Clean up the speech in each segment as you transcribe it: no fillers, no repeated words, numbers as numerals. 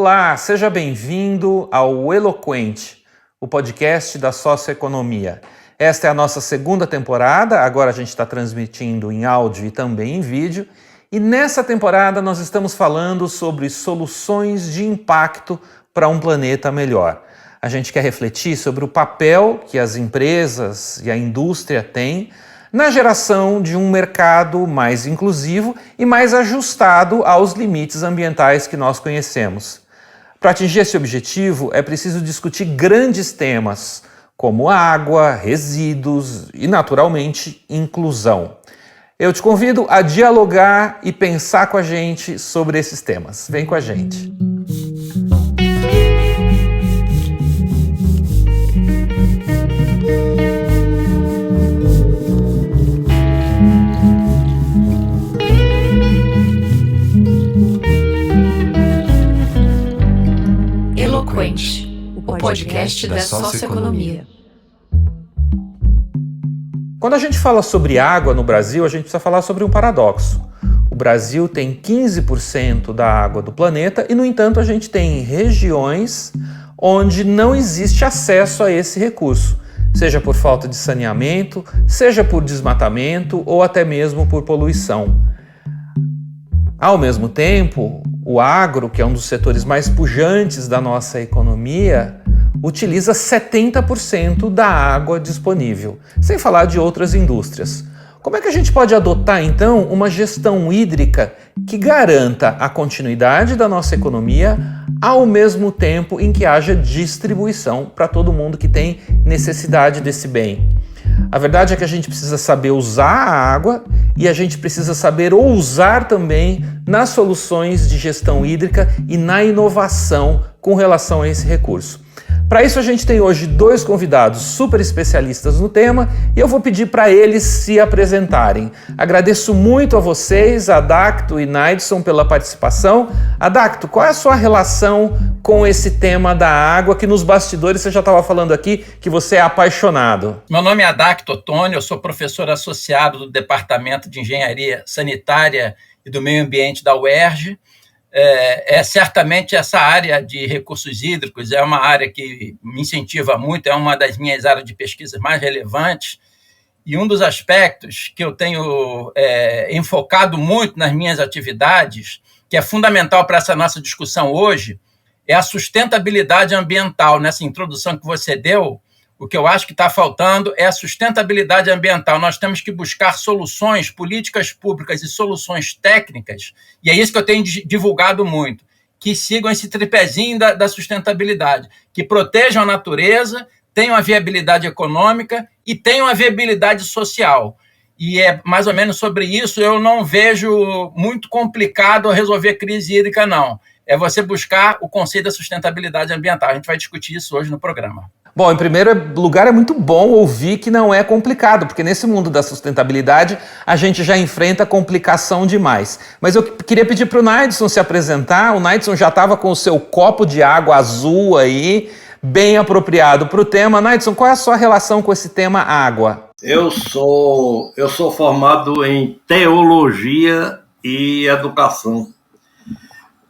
Olá, seja bem-vindo ao Eloquente, o podcast da Socioeconomia. Esta é a nossa segunda temporada, agora a gente está transmitindo em áudio e também em vídeo. E nessa temporada nós estamos falando sobre soluções de impacto para um planeta melhor. A gente quer refletir sobre o papel que as empresas e a indústria têm na geração de um mercado mais inclusivo e mais ajustado aos limites ambientais que nós conhecemos. Para atingir esse objetivo, é preciso discutir grandes temas, como água, resíduos e, naturalmente, inclusão. Eu te convido a dialogar e pensar com a gente sobre esses temas. Vem com a gente. Eloquente, o podcast da Socioeconomia. Quando a gente fala sobre água no Brasil, a gente precisa falar sobre um paradoxo. O Brasil tem 15% da água do planeta e, no entanto, a gente tem regiões onde não existe acesso a esse recurso, seja por falta de saneamento, seja por desmatamento ou até mesmo por poluição. Ao mesmo tempo, o agro, que é um dos setores mais pujantes da nossa economia, utiliza 70% da água disponível, sem falar de outras indústrias. Como é que a gente pode adotar, então, uma gestão hídrica que garanta a continuidade da nossa economia, ao mesmo tempo em que haja distribuição para todo mundo que tem necessidade desse bem? A verdade é que a gente precisa saber usar a água e a gente precisa saber ousar também nas soluções de gestão hídrica e na inovação com relação a esse recurso. Para isso, a gente tem hoje dois convidados super especialistas no tema e eu vou pedir para eles se apresentarem. Agradeço muito a vocês, Adacto e Naidson, pela participação. Adacto, qual é a sua relação com esse tema da água, que nos bastidores você já estava falando aqui que você é apaixonado? Meu nome é Adacto Ottoni, eu sou professor associado do Departamento de Engenharia Sanitária e do Meio Ambiente da UERJ. Certamente essa área de recursos hídricos é uma área que me incentiva muito, é uma das minhas áreas de pesquisa mais relevantes, e um dos aspectos que eu tenho enfocado muito nas minhas atividades, que é fundamental para essa nossa discussão hoje, é a sustentabilidade ambiental. Nessa introdução que você deu, o que eu acho que está faltando é a sustentabilidade ambiental. Nós temos que buscar soluções, políticas públicas e soluções técnicas, e é isso que eu tenho divulgado muito, que sigam esse tripézinho da sustentabilidade, que protejam a natureza, tenham a viabilidade econômica e tenham a viabilidade social. E é mais ou menos sobre isso. Eu não vejo muito complicado resolver crise hídrica, não. É você buscar o conceito da sustentabilidade ambiental. A gente vai discutir isso hoje no programa. Bom, em primeiro lugar, é muito bom ouvir que não é complicado, porque nesse mundo da sustentabilidade a gente já enfrenta complicação demais. Mas eu queria pedir para o Naidson se apresentar. O Naidson já estava com o seu copo de água azul aí, bem apropriado para o tema. Naidson, qual é a sua relação com esse tema água? Eu sou formado em teologia e educação.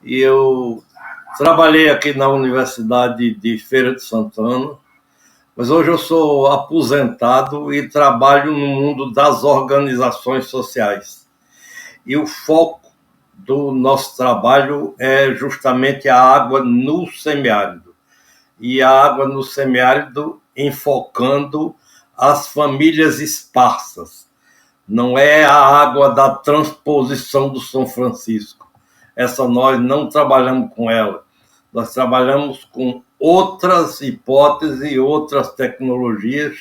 E eu trabalhei aqui na Universidade de Feira de Santana, mas hoje eu sou aposentado e trabalho no mundo das organizações sociais. E o foco do nosso trabalho é justamente a água no semiárido. E a água no semiárido enfocando as famílias esparsas. Não é a água da transposição do São Francisco. Essa nós não trabalhamos com ela. Nós trabalhamos com outras hipóteses e outras tecnologias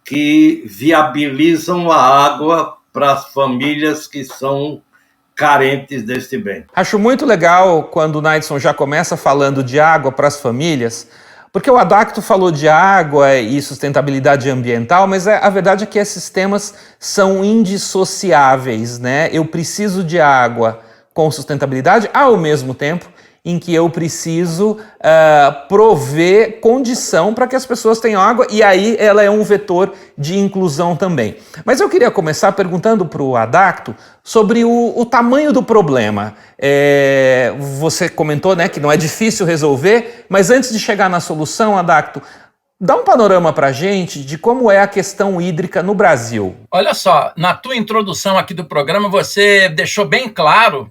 que viabilizam a água para as famílias que são carentes desse bem. Acho muito legal quando o Naidson já começa falando de água para as famílias, porque o Adacto falou de água e sustentabilidade ambiental, mas a verdade é que esses temas são indissociáveis, né? Eu preciso de água com sustentabilidade, ao mesmo tempo em que eu preciso prover condição para que as pessoas tenham água, e aí ela é um vetor de inclusão também. Mas eu queria começar perguntando para o Adacto sobre o tamanho do problema. Você comentou, né, que não é difícil resolver, mas antes de chegar na solução, Adacto, dá um panorama para a gente de como é a questão hídrica no Brasil. Olha só, na tua introdução aqui do programa, você deixou bem claro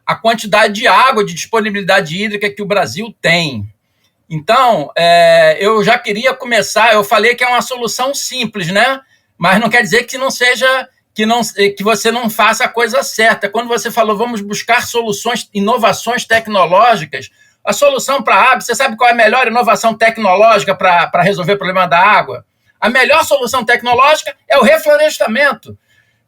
a quantidade de água, de disponibilidade hídrica que o Brasil tem. Então, eu já queria começar, eu falei que é uma solução simples, né? Mas não quer dizer que não seja, que você não faça a coisa certa. Quando você falou, vamos buscar soluções, inovações tecnológicas, a solução para a água, você sabe qual é a melhor inovação tecnológica para resolver o problema da água? A melhor solução tecnológica é o reflorestamento.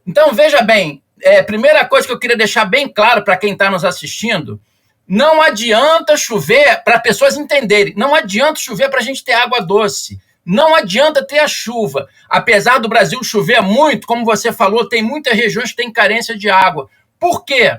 Então, veja bem, primeira coisa que eu queria deixar bem claro para quem está nos assistindo, não adianta chover, para pessoas entenderem, não adianta chover para a gente ter água doce, não adianta ter a chuva. Apesar do Brasil chover muito, como você falou, tem muitas regiões que têm carência de água. Por quê?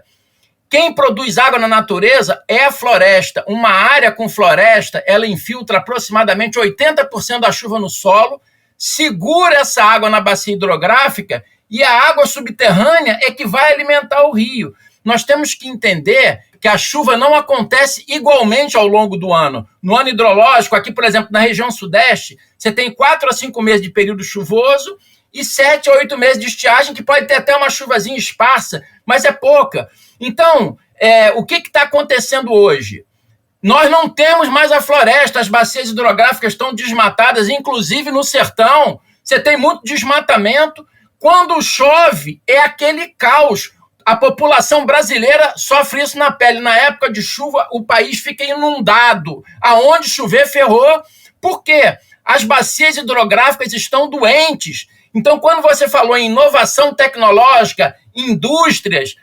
Quem produz água na natureza é a floresta. Uma área com floresta, ela infiltra aproximadamente 80% da chuva no solo, segura essa água na bacia hidrográfica e a água subterrânea é que vai alimentar o rio. Nós temos que entender que a chuva não acontece igualmente ao longo do ano. No ano hidrológico, aqui, por exemplo, na região sudeste, você tem 4 a 5 meses de período chuvoso e 7 a 8 meses de estiagem, que pode ter até uma chuvazinha esparsa, mas é pouca. Então, o que está acontecendo hoje? Nós não temos mais a floresta, as bacias hidrográficas estão desmatadas, inclusive no sertão, você tem muito desmatamento. Quando chove, é aquele caos. A população brasileira sofre isso na pele. Na época de chuva, o país fica inundado. Aonde chover, ferrou. Por quê? As bacias hidrográficas estão doentes. Então, quando você falou em inovação tecnológica, indústrias,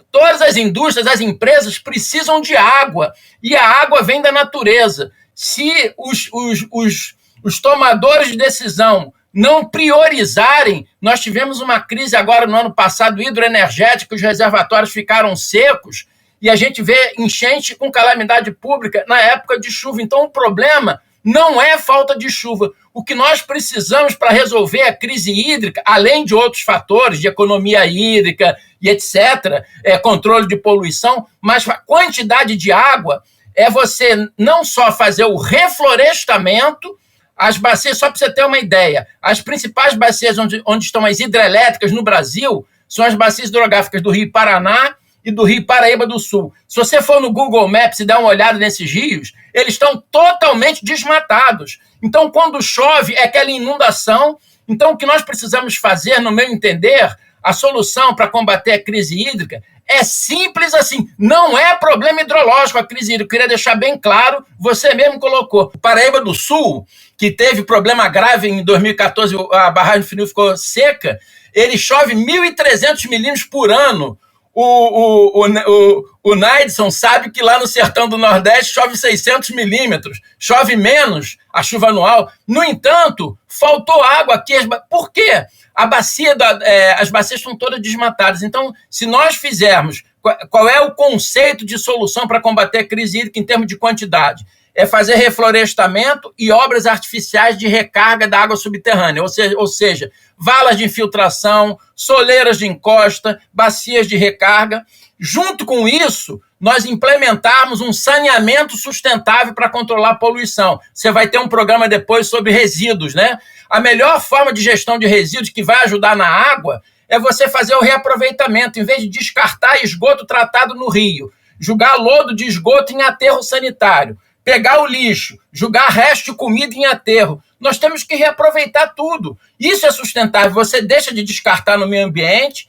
todas as indústrias, as empresas precisam de água. E a água vem da natureza. Se os tomadores de decisão não priorizarem, nós tivemos uma crise agora no ano passado hidroenergética, os reservatórios ficaram secos e a gente vê enchente com calamidade pública na época de chuva. Então o problema não é falta de chuva. O que nós precisamos para resolver a crise hídrica, além de outros fatores de economia hídrica e etc., controle de poluição, mas a quantidade de água é você não só fazer o reflorestamento. As bacias, só para você ter uma ideia, as principais bacias onde estão as hidrelétricas no Brasil são as bacias hidrográficas do Rio Paraná e do Rio Paraíba do Sul. Se você for no Google Maps e dar uma olhada nesses rios, eles estão totalmente desmatados. Então, quando chove, é aquela inundação. Então, o que nós precisamos fazer, no meu entender, a solução para combater a crise hídrica é simples assim, não é problema hidrológico a crise hídrica, eu queria deixar bem claro, você mesmo colocou. Paraíba do Sul, que teve problema grave em 2014, a barragem do Funil ficou seca, ele chove 1.300 milímetros por ano. O Naidson sabe que lá no sertão do Nordeste chove 600 milímetros, chove menos a chuva anual. No entanto, faltou água aqui. Por quê? As bacias estão todas desmatadas. Então, se nós fizermos, qual é o conceito de solução para combater a crise hídrica em termos de quantidade? É fazer reflorestamento e obras artificiais de recarga da água subterrânea, ou seja, valas de infiltração, soleiras de encosta, bacias de recarga. Junto com isso, nós implementarmos um saneamento sustentável para controlar a poluição. Você vai ter um programa depois sobre resíduos, né? A melhor forma de gestão de resíduos que vai ajudar na água é você fazer o reaproveitamento, em vez de descartar esgoto tratado no rio, jogar lodo de esgoto em aterro sanitário, pegar o lixo, jogar resto de comida em aterro. Nós temos que reaproveitar tudo. Isso é sustentável. Você deixa de descartar no meio ambiente,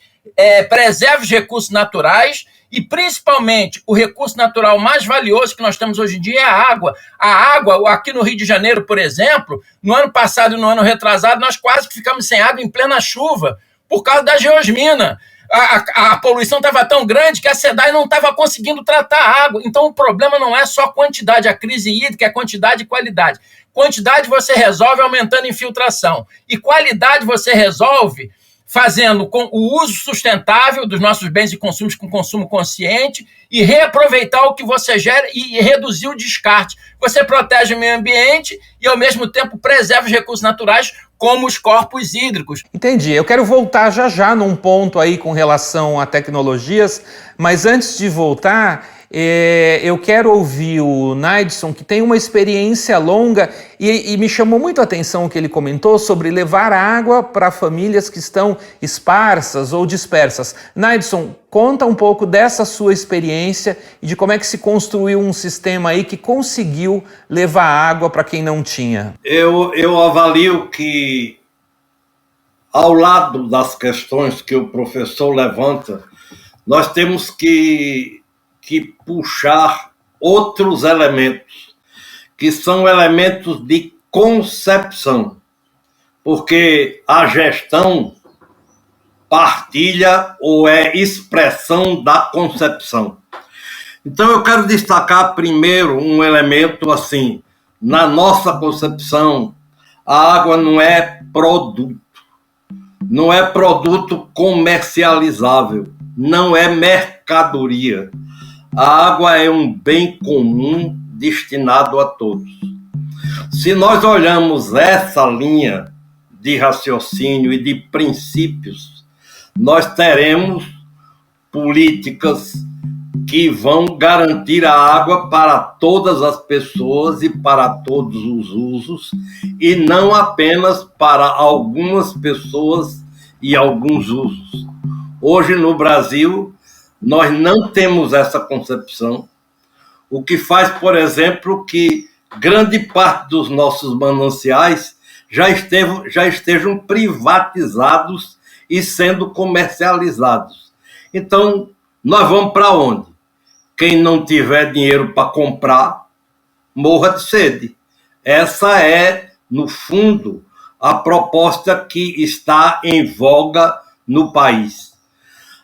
preserva os recursos naturais e, principalmente, o recurso natural mais valioso que nós temos hoje em dia é a água. A água, aqui no Rio de Janeiro, por exemplo, no ano passado e no ano retrasado, nós quase que ficamos sem água em plena chuva por causa da geosmina. A poluição estava tão grande que a SEDAI não estava conseguindo tratar a água. Então, o problema não é só quantidade, a crise hídrica é quantidade e qualidade. Quantidade você resolve aumentando a infiltração. E qualidade você resolve fazendo com o uso sustentável dos nossos bens e consumos com consumo consciente e reaproveitar o que você gera e reduzir o descarte. Você protege o meio ambiente e, ao mesmo tempo, preserva os recursos naturais, como os corpos hídricos. Entendi. Eu quero voltar já num ponto aí com relação a tecnologias, mas antes de voltar, eu quero ouvir o Neidson, que tem uma experiência longa e me chamou muito a atenção o que ele comentou sobre levar água para famílias que estão esparsas ou dispersas. Neidson, conta um pouco dessa sua experiência e de como é que se construiu um sistema aí que conseguiu levar água para quem não tinha. Eu avalio que, ao lado das questões que o professor levanta, nós temos que puxar outros elementos, que são elementos de concepção, porque a gestão partilha ou é expressão da concepção. Então eu quero destacar primeiro um elemento assim, na nossa concepção, a água não é produto comercializável, não é mercadoria. A água é um bem comum destinado a todos. Se nós olhamos essa linha de raciocínio e de princípios, nós teremos políticas que vão garantir a água para todas as pessoas e para todos os usos, e não apenas para algumas pessoas e alguns usos. Hoje, no Brasil, nós não temos essa concepção, o que faz, por exemplo, que grande parte dos nossos mananciais já estejam privatizados e sendo comercializados. Então, nós vamos para onde? Quem não tiver dinheiro para comprar, morra de sede. Essa é, no fundo, a proposta que está em voga no país.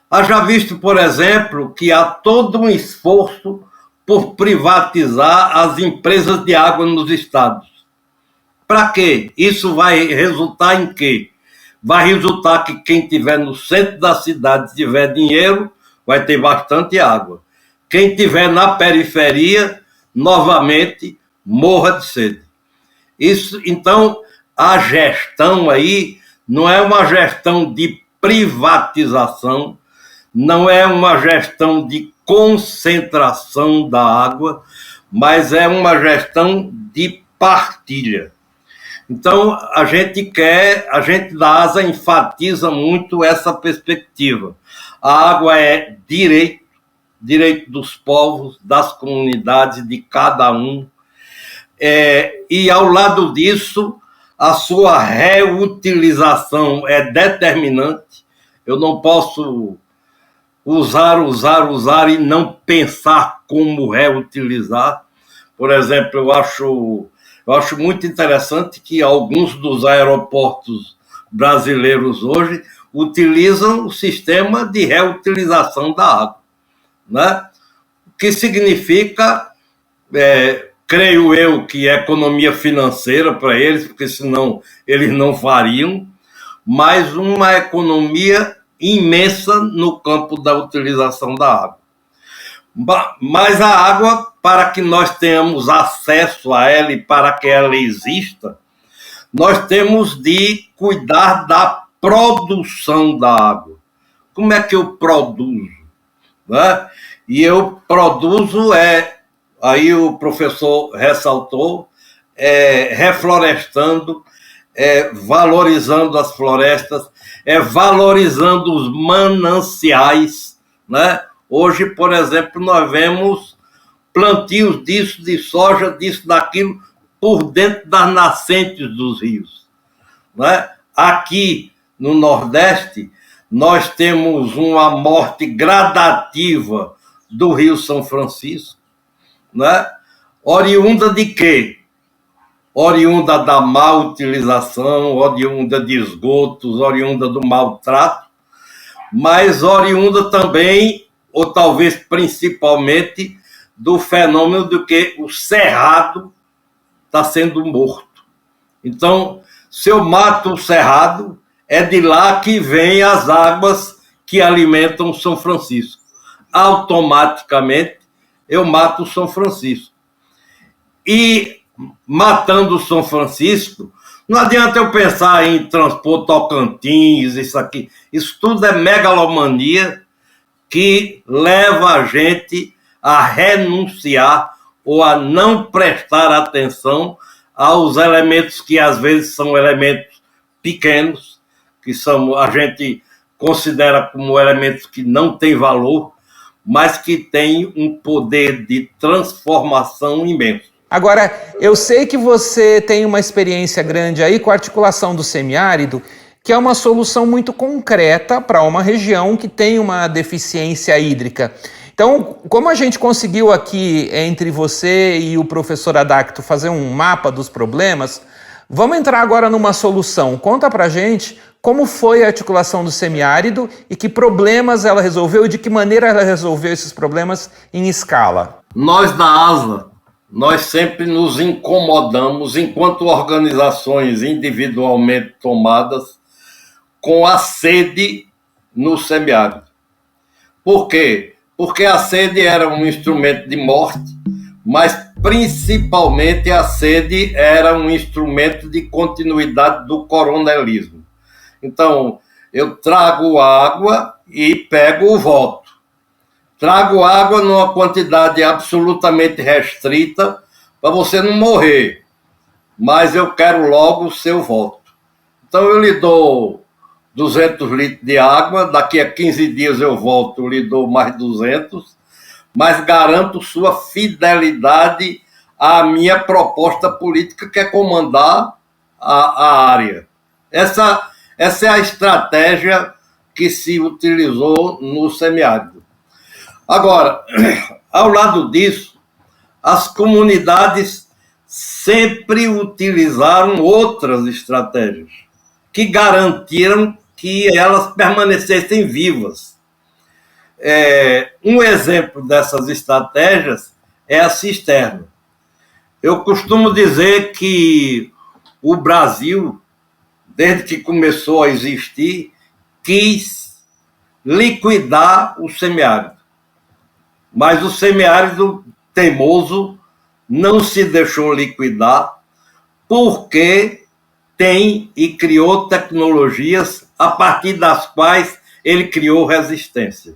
Haja visto, por exemplo, que há todo um esforço por privatizar as empresas de água nos estados. Para quê? Isso vai resultar em quê? Vai resultar que quem estiver no centro da cidade, se tiver dinheiro, vai ter bastante água. Quem estiver na periferia, novamente, morra de sede. Isso, então, a gestão aí não é uma gestão de privatização, não é uma gestão de concentração da água, mas é uma gestão de partilha. Então, a gente da ASA enfatiza muito essa perspectiva. A água é direito dos povos, das comunidades, de cada um. E, ao lado disso, a sua reutilização é determinante. Eu não posso usar e não pensar como reutilizar. Por exemplo, eu acho muito interessante que alguns dos aeroportos brasileiros hoje utilizam o sistema de reutilização da água, né? O que significa, creio eu, que é economia financeira para eles, porque senão eles não fariam, mas uma economia imensa no campo da utilização da água. Mas a água, para que nós tenhamos acesso a ela e para que ela exista, nós temos de cuidar da produção da água. Como é que eu produzo? Né? E eu produzo, aí o professor ressaltou, reflorestando, valorizando as florestas, valorizando os mananciais, né? Hoje, por exemplo, nós vemos plantios disso, de soja, disso, daquilo, por dentro das nascentes dos rios, né? Aqui no Nordeste, nós temos uma morte gradativa do Rio São Francisco, né? Oriunda de quê? Oriunda da má utilização, oriunda de esgotos, oriunda do maltrato, mas oriunda também, ou talvez principalmente, do fenômeno de que o cerrado está sendo morto. Então, se eu mato o cerrado, é de lá que vêm as águas que alimentam São Francisco. Automaticamente, eu mato o São Francisco. E, matando o São Francisco, não adianta eu pensar em transpor Tocantins, isso aqui. Isso tudo é megalomania que leva a gente a renunciar ou a não prestar atenção aos elementos que às vezes são elementos pequenos, que a gente considera como elementos que não têm valor, mas que têm um poder de transformação imenso. Agora, eu sei que você tem uma experiência grande aí com a articulação do semiárido, que é uma solução muito concreta para uma região que tem uma deficiência hídrica. Então, como a gente conseguiu aqui, entre você e o professor Adacto, fazer um mapa dos problemas, vamos entrar agora numa solução. Conta pra gente como foi a articulação do semiárido e que problemas ela resolveu e de que maneira ela resolveu esses problemas em escala. Nós da ASA, nós sempre nos incomodamos, enquanto organizações individualmente tomadas, com a sede no semiárido. Por quê? Porque a sede era um instrumento de morte, mas principalmente a sede era um instrumento de continuidade do coronelismo. Então, eu trago água e pego o voto. Trago água numa quantidade absolutamente restrita para você não morrer, mas eu quero logo o seu voto. Então eu lhe dou 200 litros de água, daqui a 15 dias eu volto, lhe dou mais 200, mas garanto sua fidelidade à minha proposta política, que é comandar a área. Essa é a estratégia que se utilizou no semiárido. Agora, ao lado disso, as comunidades sempre utilizaram outras estratégias que garantiram que elas permanecessem vivas. Um exemplo dessas estratégias é a cisterna. Eu costumo dizer que o Brasil, desde que começou a existir, quis liquidar o semiárido. Mas o semiárido teimoso não se deixou liquidar porque tem e criou tecnologias a partir das quais ele criou resistência.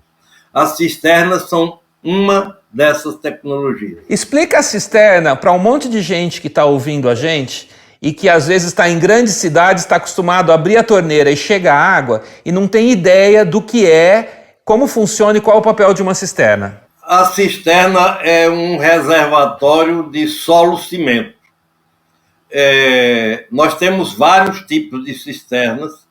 As cisternas são uma dessas tecnologias. Explica a cisterna para um monte de gente que está ouvindo a gente e que às vezes está em grandes cidades, está acostumado a abrir a torneira e chega água e não tem ideia do que é, como funciona e qual é o papel de uma cisterna. A cisterna é um reservatório de solo-cimento. Nós temos vários tipos de cisternas.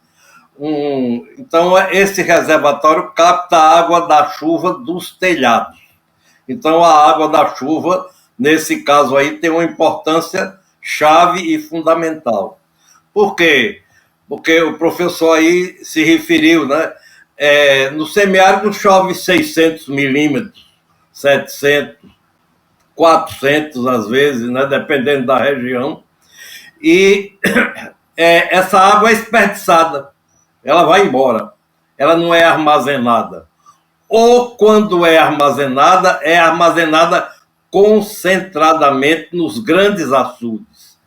Então, esse reservatório capta a água da chuva dos telhados. Então, a água da chuva, nesse caso aí, tem uma importância chave e fundamental. Por quê? Porque o professor aí se referiu, né? No semiárido chove 600 milímetros, 700, 400 às vezes, né? Dependendo da região. E essa água é desperdiçada, ela vai embora, ela não é armazenada. Ou quando é armazenada concentradamente nos grandes açudes.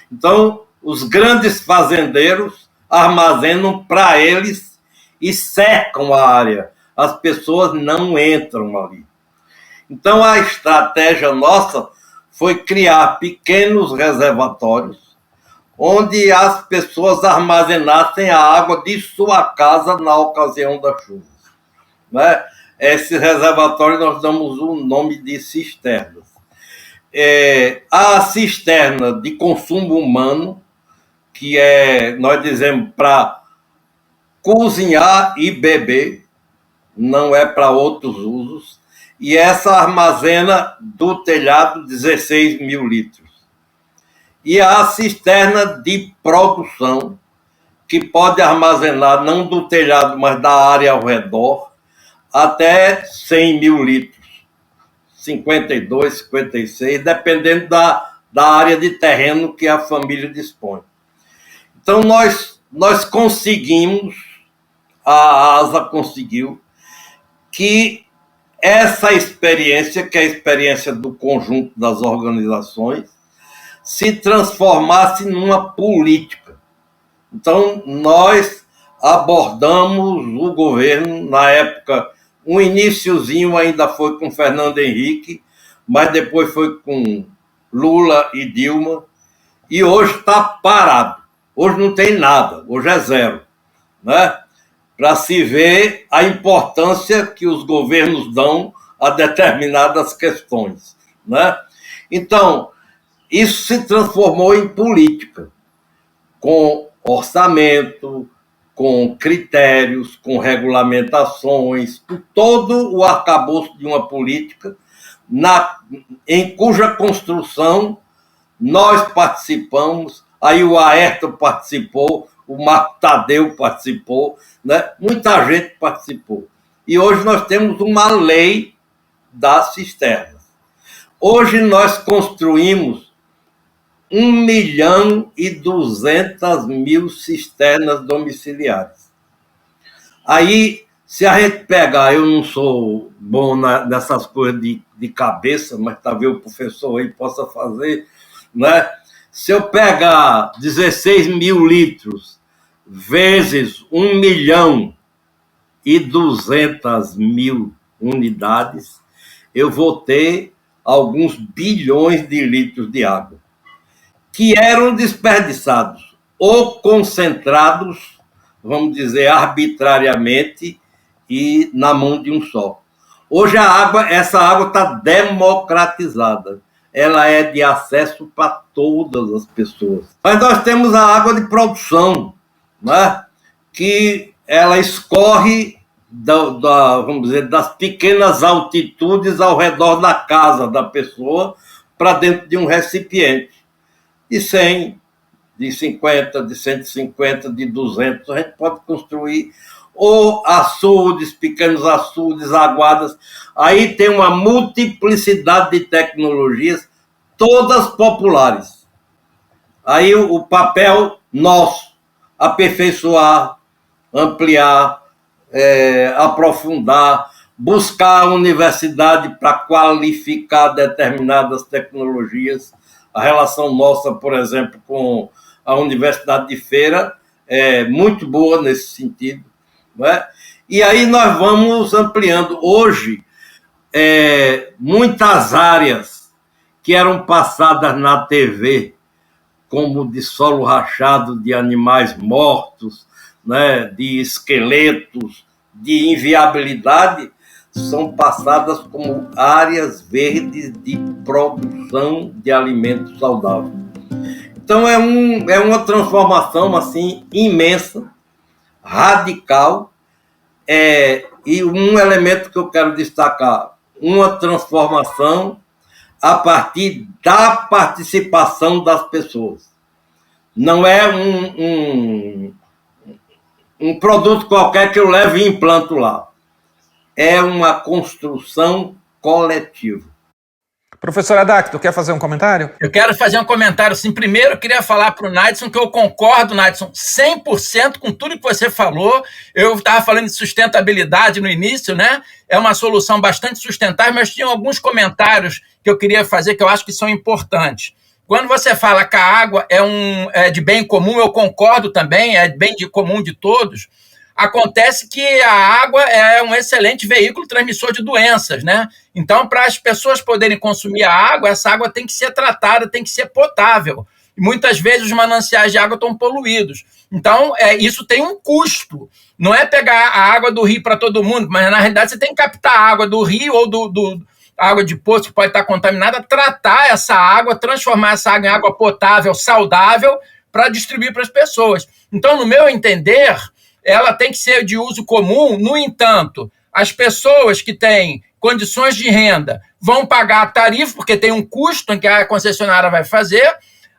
Então, os grandes fazendeiros armazenam para eles e cercam a área. As pessoas não entram ali. Então, a estratégia nossa foi criar pequenos reservatórios onde as pessoas armazenassem a água de sua casa na ocasião da chuva. Né? Esse reservatório nós damos o nome de cisternas. A cisterna de consumo humano, que nós dizemos para cozinhar e beber, não é para outros usos, e essa armazena do telhado 16 mil litros. E a cisterna de produção, que pode armazenar não do telhado, mas da área ao redor, até 100 mil litros, 52, 56, dependendo da área de terreno que a família dispõe. Então, nós nós conseguimos, a ASA conseguiu, que essa experiência, que é a experiência do conjunto das organizações, se transformasse numa política. Então, nós abordamos o governo, na época, um iniciozinho ainda foi com Fernando Henrique, mas depois foi com Lula e Dilma, e hoje está parado. Hoje não tem nada, hoje é zero, né? Para se ver a importância que os governos dão a determinadas questões, né? Então, isso se transformou em política, com orçamento, com critérios, com regulamentações, com todo o arcabouço de uma política, em cuja construção nós participamos, aí o Ayrton participou, o Marco Tadeu participou, né? Muita gente participou. E hoje nós temos uma lei das cisternas. Hoje nós construímos 1.200.000 cisternas domiciliares. Aí, se a gente pegar, eu não sou bom nessas coisas de cabeça, mas talvez o professor aí possa fazer, né? Se eu pegar 16 mil litros vezes 1.200.000 unidades, eu vou ter alguns bilhões de litros de água, que eram desperdiçados ou concentrados, vamos dizer, arbitrariamente e na mão de um só. Hoje essa água está democratizada. Ela é de acesso para todas as pessoas. Mas nós temos a água de produção, né? Que ela escorre vamos dizer, das pequenas altitudes ao redor da casa da pessoa para dentro de um recipiente. De 100, de 50, de 150, de 200, a gente pode construir ou açudes, pequenos açudes, aguadas. Aí tem uma multiplicidade de tecnologias, todas populares. Aí o papel nosso, aperfeiçoar, ampliar, aprofundar, buscar a universidade para qualificar determinadas tecnologias. A relação nossa, por exemplo, com a Universidade de Feira é muito boa nesse sentido, né? E aí nós vamos ampliando. Hoje, muitas áreas que eram passadas na TV, como de solo rachado de animais mortos, né, de esqueletos, de inviabilidade, são passadas como áreas verdes de produção de alimentos saudáveis. Então é uma transformação assim imensa, radical, e um elemento que eu quero destacar, uma transformação a partir da participação das pessoas. Não é um produto qualquer que eu levo e implanto lá. É uma construção coletiva. Professor Adacto, quer fazer um comentário? Eu quero fazer um comentário. Assim, primeiro, eu queria falar para o Nadson que eu concordo, Nadson, 100% com tudo que você falou. Eu estava falando de sustentabilidade no início, né? É uma solução bastante sustentável, mas tinha alguns comentários que eu queria fazer que eu acho que são importantes. Quando você fala que a água é de bem comum, eu concordo também, é bem de comum de todos. Acontece que a água é um excelente veículo transmissor de doenças, né? Então, para as pessoas poderem consumir a água, essa água tem que ser tratada, tem que ser potável. E muitas vezes os mananciais de água estão poluídos. Então, isso tem um custo. Não é pegar a água do rio para todo mundo, mas na realidade você tem que captar a água do rio ou água de poço que pode estar contaminada, tratar essa água, transformar essa água em água potável, saudável, para distribuir para as pessoas. Então, no meu entender, ela tem que ser de uso comum. No entanto, as pessoas que têm condições de renda vão pagar a tarifa, porque tem um custo em que a concessionária vai fazer.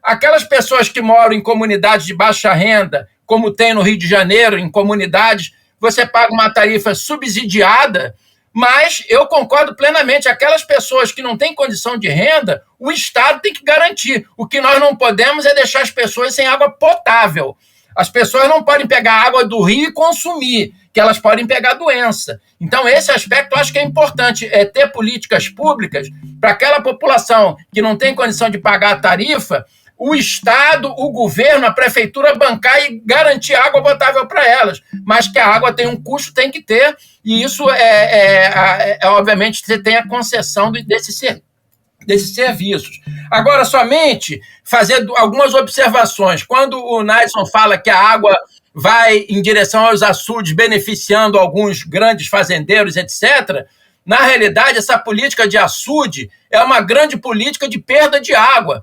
Aquelas pessoas que moram em comunidades de baixa renda, como tem no Rio de Janeiro, em comunidades, você paga uma tarifa subsidiada, mas eu concordo plenamente, aquelas pessoas que não têm condição de renda, o Estado tem que garantir. O que nós não podemos é deixar as pessoas sem água potável. As pessoas não podem pegar água do rio e consumir, que elas podem pegar doença. Então, esse aspecto eu acho que é importante, é ter políticas públicas para aquela população que não tem condição de pagar a tarifa, o Estado, o governo, a prefeitura bancar e garantir água potável para elas. Mas que a água tem um custo, tem que ter, e isso obviamente, você tem a concessão desses serviços. Agora, somente fazer algumas observações. Quando o Naidson fala que a água vai em direção aos açudes, beneficiando alguns grandes fazendeiros, etc., na realidade, essa política de açude é uma grande política de perda de água.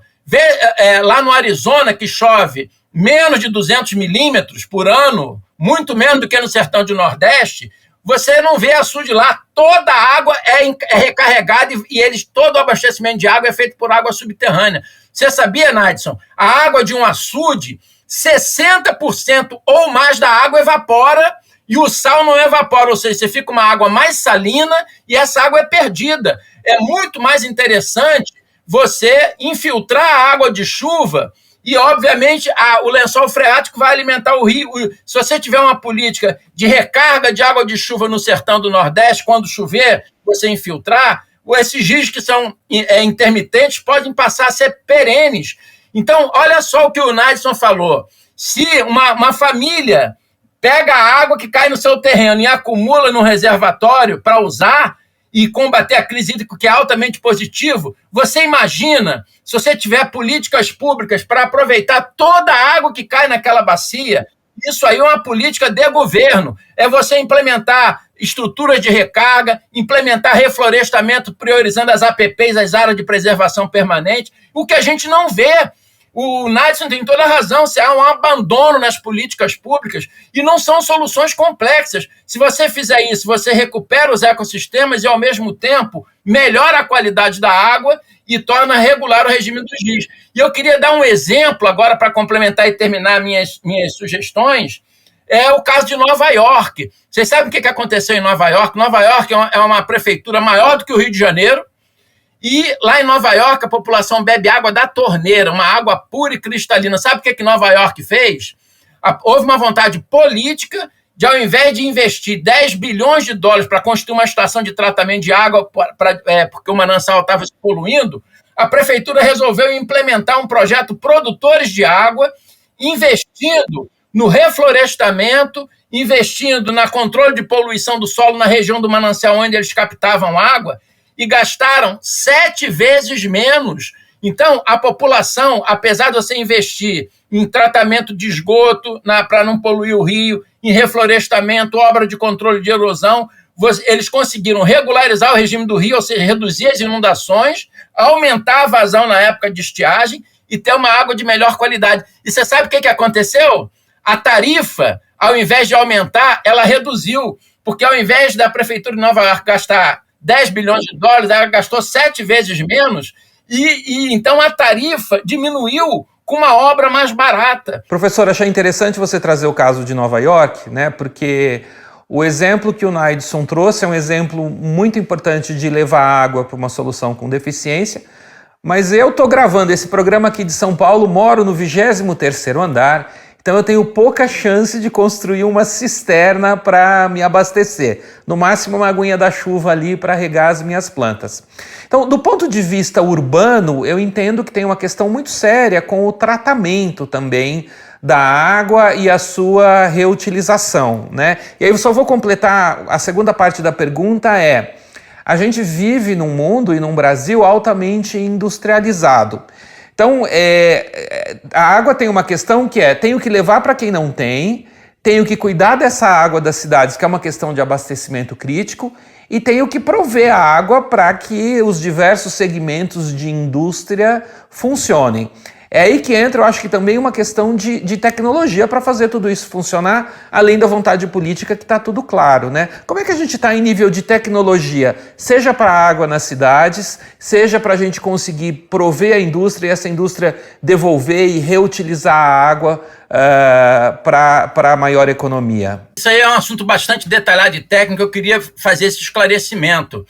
Lá no Arizona, que chove menos de 200 milímetros por ano, muito menos do que no sertão do Nordeste, você não vê açude lá. Toda a água é recarregada e todo o abastecimento de água é feito por água subterrânea. Você sabia, Naidson? A água de um açude, 60% ou mais da água evapora e o sal não evapora, ou seja, você fica uma água mais salina e essa água é perdida. É muito mais interessante você infiltrar a água de chuva e, obviamente, o lençol freático vai alimentar o rio. Se você tiver uma política de recarga de água de chuva no sertão do Nordeste, quando chover, você infiltrar, esses rios que são intermitentes podem passar a ser perenes. Então, olha só o que o Naidson falou. Se uma família pega a água que cai no seu terreno e acumula no reservatório para usar e combater a crise hídrica, que é altamente positivo, você imagina, se você tiver políticas públicas para aproveitar toda a água que cai naquela bacia, isso aí é uma política de governo, é você implementar estruturas de recarga, implementar reflorestamento, priorizando as APPs, as áreas de preservação permanente, o que a gente não vê. O Naidson tem toda a razão, se há um abandono nas políticas públicas e não são soluções complexas. Se você fizer isso, você recupera os ecossistemas e, ao mesmo tempo, melhora a qualidade da água e torna regular o regime dos rios. E eu queria dar um exemplo agora para complementar e terminar minhas sugestões, é o caso de Nova York. Vocês sabem o que aconteceu em Nova York? Nova York é uma prefeitura maior do que o Rio de Janeiro, e lá em Nova York, a população bebe água da torneira, uma água pura e cristalina. Sabe o que Nova York fez? Houve uma vontade política de, ao invés de investir 10 bilhões de dólares para construir uma estação de tratamento de água, porque o manancial estava se poluindo, a prefeitura resolveu implementar um projeto Produtores de Água, investindo no reflorestamento, investindo no controle de poluição do solo na região do manancial onde eles captavam água, e gastaram 7 vezes menos. Então, a população, apesar de você investir em tratamento de esgoto para não poluir o rio, em reflorestamento, obra de controle de erosão, eles conseguiram regularizar o regime do rio, ou seja, reduzir as inundações, aumentar a vazão na época de estiagem e ter uma água de melhor qualidade. E você sabe o que aconteceu? A tarifa, ao invés de aumentar, ela reduziu, porque ao invés da Prefeitura de Nova York gastar 10 bilhões de dólares, ela gastou 7 vezes menos, e então a tarifa diminuiu com uma obra mais barata. Professor, achei interessante você trazer o caso de Nova York, né? Porque o exemplo que o Naidson trouxe é um exemplo muito importante de levar água para uma solução com deficiência, mas eu estou gravando esse programa aqui de São Paulo, moro no 23º andar, então eu tenho pouca chance de construir uma cisterna para me abastecer. No máximo uma aguinha da chuva ali para regar as minhas plantas. Então, do ponto de vista urbano, eu entendo que tem uma questão muito séria com o tratamento também da água e a sua reutilização, né? E aí eu só vou completar, a segunda parte da pergunta a gente vive num mundo e num Brasil altamente industrializado. Então, a água tem uma questão que tenho que levar para quem não tem, tenho que cuidar dessa água das cidades, que é uma questão de abastecimento crítico, e tenho que prover a água para que os diversos segmentos de indústria funcionem. É aí que entra, eu acho que também uma questão de tecnologia para fazer tudo isso funcionar, além da vontade política, que está tudo claro, né? Como é que a gente está em nível de tecnologia, seja para a água nas cidades, seja para a gente conseguir prover a indústria e essa indústria devolver e reutilizar a água para a maior economia? Isso aí é um assunto bastante detalhado e técnico, eu queria fazer esse esclarecimento.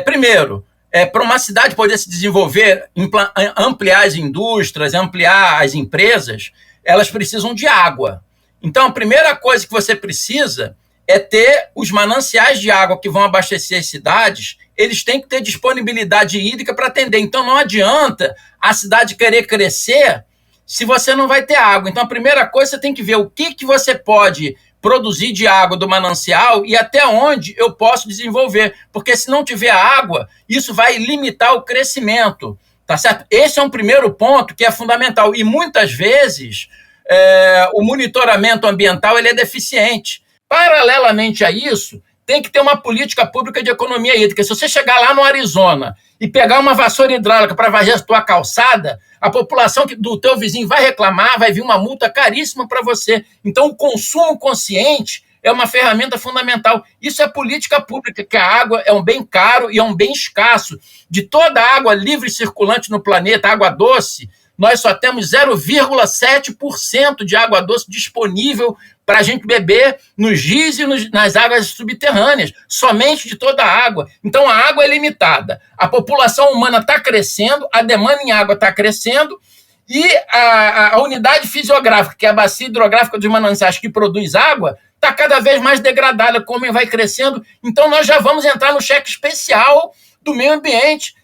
Primeiro, para uma cidade poder se desenvolver, ampliar as indústrias, ampliar as empresas, elas precisam de água. Então, a primeira coisa que você precisa é ter os mananciais de água que vão abastecer as cidades, eles têm que ter disponibilidade hídrica para atender. Então, não adianta a cidade querer crescer se você não vai ter água. Então, a primeira coisa, você tem que ver o que você pode produzir de água do manancial e até onde eu posso desenvolver. Porque se não tiver água, isso vai limitar o crescimento. Tá certo? Esse é um primeiro ponto que é fundamental. E muitas vezes o monitoramento ambiental ele é deficiente. Paralelamente a isso, tem que ter uma política pública de economia hídrica. Se você chegar lá no Arizona e pegar uma vassoura hidráulica para varrer a tua calçada, a população do teu vizinho vai reclamar, vai vir uma multa caríssima para você. Então, o consumo consciente é uma ferramenta fundamental. Isso é política pública, que a água é um bem caro e é um bem escasso. De toda a água livre e circulante no planeta, água doce, nós só temos 0,7% de água doce disponível para a gente beber nos rios e nas águas subterrâneas, somente de toda a água. Então, a água é limitada. A população humana está crescendo, a demanda em água está crescendo, e a unidade fisiográfica, que é a bacia hidrográfica dos mananciais que produz água, está cada vez mais degradada, como vai crescendo. Então, nós já vamos entrar no cheque especial do meio ambiente.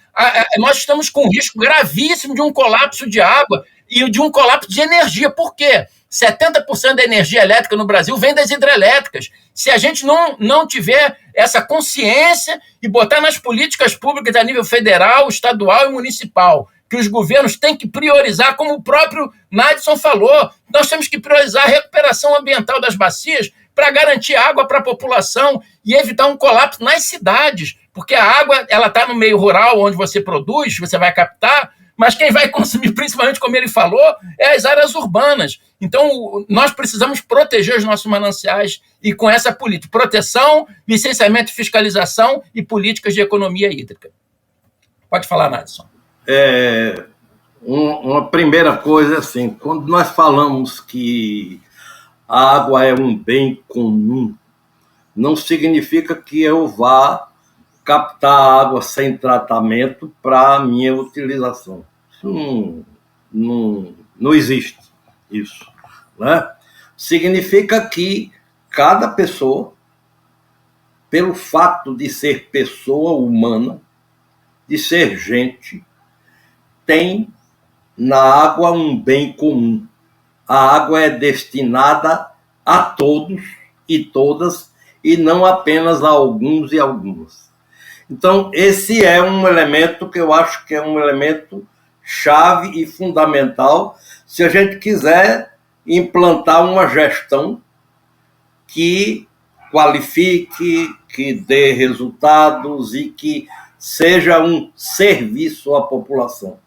Nós estamos com um risco gravíssimo de um colapso de água e de um colapso de energia. Por quê? 70% da energia elétrica no Brasil vem das hidrelétricas. Se a gente não tiver essa consciência e botar nas políticas públicas a nível federal, estadual e municipal, que os governos têm que priorizar, como o próprio Nadson falou, nós temos que priorizar a recuperação ambiental das bacias para garantir água para a população e evitar um colapso nas cidades, porque a água ela está no meio rural, onde você produz, você vai captar, mas quem vai consumir, principalmente como ele falou, é as áreas urbanas. Então, nós precisamos proteger os nossos mananciais e com essa política, proteção, licenciamento e fiscalização e políticas de economia hídrica. Pode falar, Nadson. Uma primeira coisa, assim, quando nós falamos que a água é um bem comum, não significa que eu vá captar água sem tratamento para a minha utilização. Isso não existe isso, né? Significa que cada pessoa, pelo fato de ser pessoa humana, de ser gente, tem na água um bem comum. A água é destinada a todos e todas, e não apenas a alguns e algumas. Então, esse é um elemento que eu acho que é um elemento chave e fundamental se a gente quiser implantar uma gestão que qualifique, que dê resultados e que seja um serviço à população.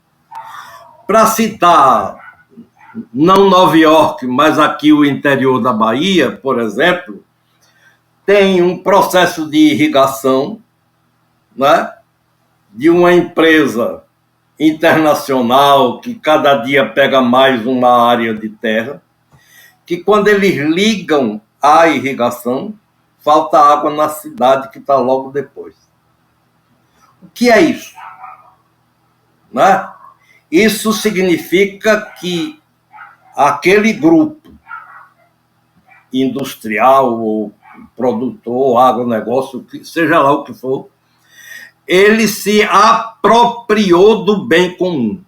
Para citar, não Nova York, mas aqui o interior da Bahia, por exemplo, tem um processo de irrigação, né, de uma empresa internacional que cada dia pega mais uma área de terra, que quando eles ligam a irrigação, falta água na cidade que está logo depois. O que é isso? Né? Isso significa que aquele grupo industrial ou produtor, agronegócio, seja lá o que for, ele se apropriou do bem comum.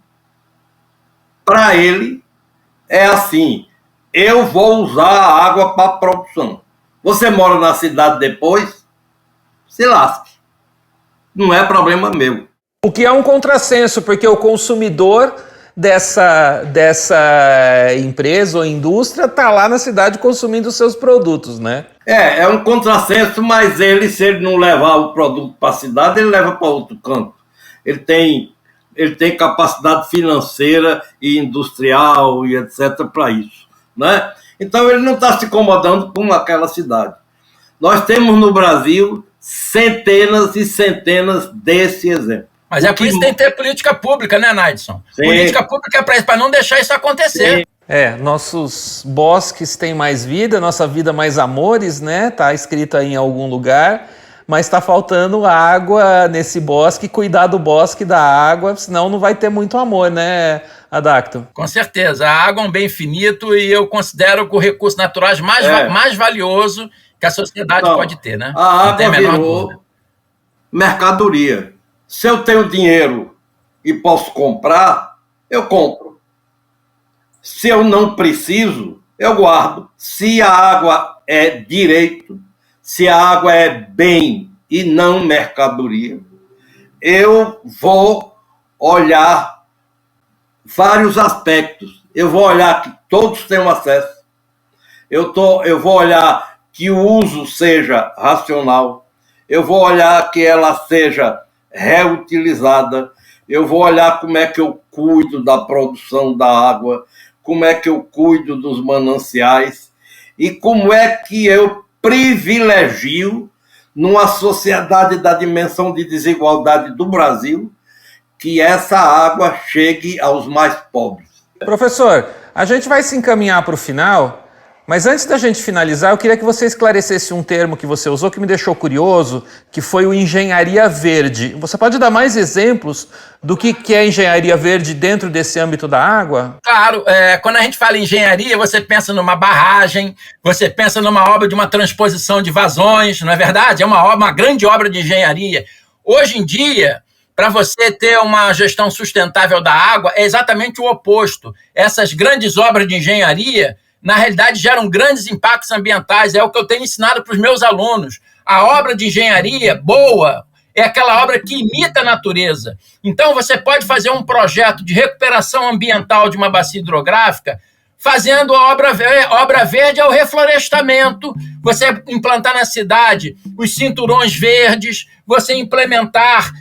Para ele, é assim, eu vou usar a água para produção. Você mora na cidade depois, se lasque. Não é problema meu. O que é um contrassenso, porque o consumidor dessa empresa ou indústria está lá na cidade consumindo os seus produtos, né? É um contrassenso, mas se ele não levar o produto para a cidade, ele leva para outro canto. Ele tem capacidade financeira e industrial e etc. para isso, né? Então ele não está se incomodando com aquela cidade. Nós temos no Brasil centenas e centenas desse exemplo. Mas é por isso que tem que ter política pública, né, Nadson? Sim. Política pública é para isso, para não deixar isso acontecer. Sim. Nossos bosques têm mais vida, nossa vida mais amores, né? Tá escrito aí em algum lugar, mas está faltando água nesse bosque, cuidar do bosque, da água, senão não vai ter muito amor, né, Adacto? Com certeza. A água é um bem finito e eu considero que o recurso natural mais valioso que a sociedade pode ter, né? A água virou mercadoria. Se eu tenho dinheiro e posso comprar, eu compro. Se eu não preciso, eu guardo. Se a água é direito, se a água é bem e não mercadoria, eu vou olhar vários aspectos. Eu vou olhar que todos tenham acesso. Eu vou olhar que o uso seja racional. Eu vou olhar que ela seja reutilizada. Eu vou olhar como é que eu cuido da produção da água, como é que eu cuido dos mananciais e como é que eu privilegio, numa sociedade da dimensão de desigualdade do Brasil, que essa água chegue aos mais pobres. Professor, a gente vai se encaminhar para o final, mas antes da gente finalizar, eu queria que você esclarecesse um termo que você usou que me deixou curioso, que foi o engenharia verde. Você pode dar mais exemplos do que é engenharia verde dentro desse âmbito da água? Claro, quando a gente fala em engenharia, você pensa numa barragem, você pensa numa obra de uma transposição de vazões, não é verdade? É uma grande obra de engenharia. Hoje em dia, para você ter uma gestão sustentável da água, é exatamente o oposto. Essas grandes obras de engenharia, na realidade, geram grandes impactos ambientais. É o que eu tenho ensinado para os meus alunos. A obra de engenharia boa é aquela obra que imita a natureza. Então, você pode fazer um projeto de recuperação ambiental de uma bacia hidrográfica fazendo a obra verde é o reflorestamento, você implantar na cidade os cinturões verdes, você implementar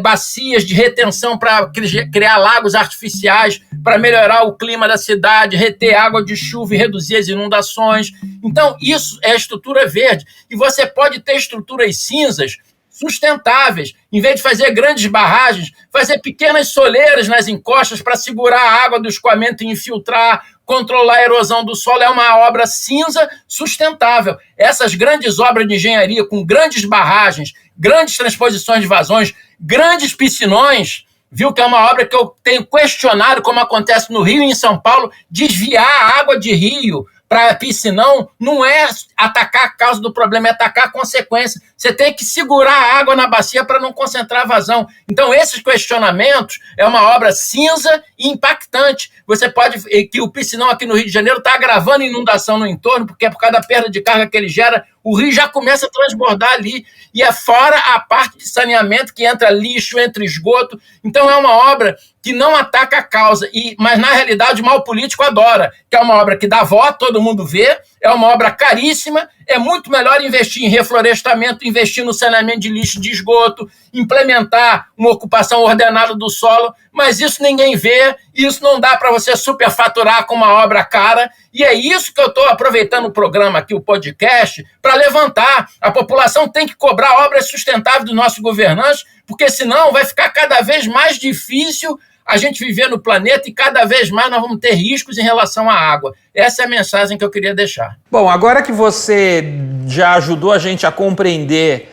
bacias de retenção para criar lagos artificiais, para melhorar o clima da cidade, reter água de chuva e reduzir as inundações. Então, isso é a estrutura verde. E você pode ter estruturas cinzas sustentáveis. Em vez de fazer grandes barragens, fazer pequenas soleiras nas encostas para segurar a água do escoamento e infiltrar, controlar a erosão do solo. É uma obra cinza sustentável. Essas grandes obras de engenharia com grandes barragens, grandes transposições de vazões, grandes piscinões, viu que é uma obra que eu tenho questionado, como acontece no Rio e em São Paulo, desviar a água de rio para piscinão não é atacar a causa do problema, é atacar a consequência. Você tem que segurar a água na bacia para não concentrar vazão. Então, esses questionamentos é uma obra cinza e impactante. Você pode... que o piscinão aqui no Rio de Janeiro está agravando a inundação no entorno, porque por causa da perda de carga que ele gera, o rio já começa a transbordar ali. E é fora a parte de saneamento que entra lixo, entra esgoto. Então, é uma obra que não ataca a causa, mas na realidade o mal político adora, que é uma obra que dá voto, todo mundo vê, é uma obra caríssima, é muito melhor investir em reflorestamento, investir no saneamento de lixo de esgoto, implementar uma ocupação ordenada do solo, mas isso ninguém vê, isso não dá para você superfaturar com uma obra cara, e é isso que eu estou aproveitando o programa aqui, o podcast, para levantar. A população tem que cobrar obras sustentáveis dos nossos governantes, porque senão vai ficar cada vez mais difícil a gente viver no planeta e cada vez mais nós vamos ter riscos em relação à água. Essa é a mensagem que eu queria deixar. Bom, agora que você já ajudou a gente a compreender,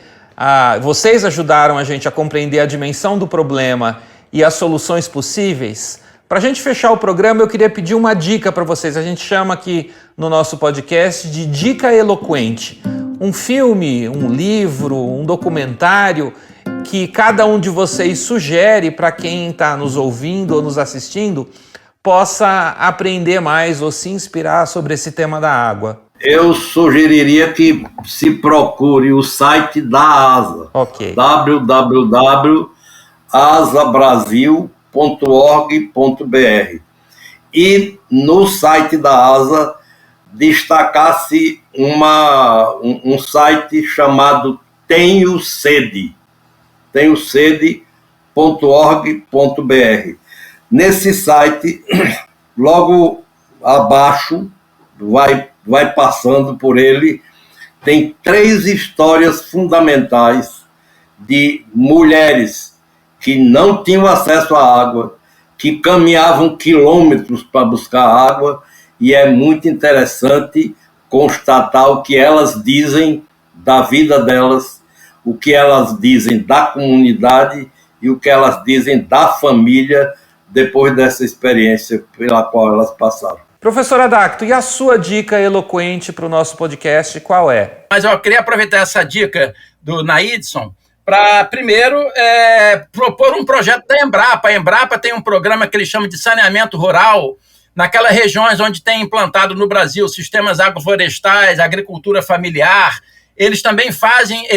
vocês ajudaram a gente a compreender a dimensão do problema e as soluções possíveis, para a gente fechar o programa eu queria pedir uma dica para vocês. A gente chama aqui no nosso podcast de Dica Eloquente. Um filme, um livro, um documentário que cada um de vocês sugere para quem está nos ouvindo ou nos assistindo possa aprender mais ou se inspirar sobre esse tema da água. Eu sugeriria que se procure o site da ASA, www.asabrasil.org.br, e no site da ASA destacasse um site chamado Tenho Sede, tenhosede.org.br. Nesse site, logo abaixo, vai passando por ele, tem 3 histórias fundamentais de mulheres que não tinham acesso à água, que caminhavam quilômetros para buscar água, e é muito interessante constatar o que elas dizem da vida delas, o que elas dizem da comunidade e o que elas dizem da família depois dessa experiência pela qual elas passaram. Professor Adacto, e a sua dica eloquente para o nosso podcast, qual é? Mas eu queria aproveitar essa dica do Naidson para, primeiro, propor um projeto da Embrapa. A Embrapa tem um programa que eles chamam de saneamento rural, naquelas regiões onde tem implantado no Brasil sistemas agroflorestais, agricultura familiar. Eles também fazem,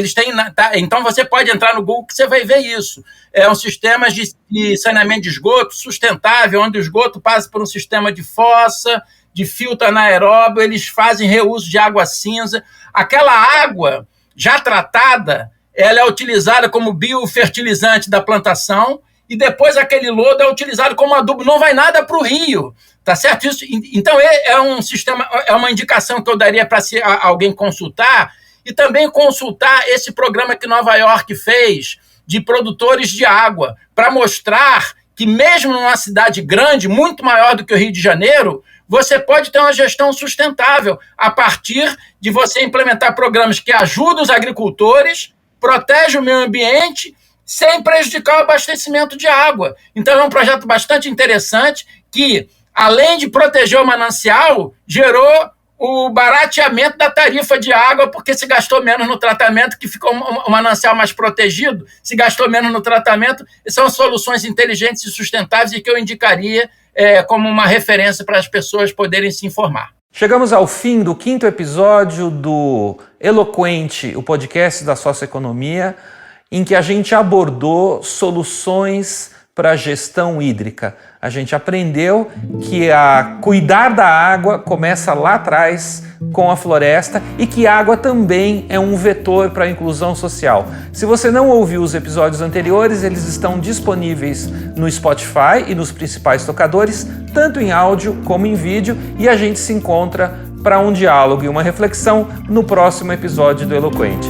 então você pode entrar no Google que você vai ver isso. É um sistema de saneamento de esgoto sustentável, onde o esgoto passa por um sistema de fossa, de filtro anaeróbio, eles fazem reuso de água cinza. Aquela água já tratada, ela é utilizada como biofertilizante da plantação e depois aquele lodo é utilizado como adubo, não vai nada para o rio. Tá certo isso? Então é um sistema, é uma indicação que eu daria para alguém consultar e também consultar esse programa que Nova York fez de produtores de água, para mostrar que mesmo numa cidade grande, muito maior do que o Rio de Janeiro, você pode ter uma gestão sustentável a partir de você implementar programas que ajudam os agricultores, protegem o meio ambiente, sem prejudicar o abastecimento de água. Então é um projeto bastante interessante que, além de proteger o manancial, gerou o barateamento da tarifa de água, porque se gastou menos no tratamento, que ficou um manancial mais protegido, se gastou menos no tratamento, e são soluções inteligentes e sustentáveis e que eu indicaria como uma referência para as pessoas poderem se informar. Chegamos ao fim do 5º episódio do Eloquente, o podcast da Socioeconomia, em que a gente abordou soluções para a gestão hídrica. A gente aprendeu que cuidar da água começa lá atrás com a floresta e que a água também é um vetor para a inclusão social. Se você não ouviu os episódios anteriores, eles estão disponíveis no Spotify e nos principais tocadores, tanto em áudio como em vídeo, e a gente se encontra para um diálogo e uma reflexão no próximo episódio do Eloquente.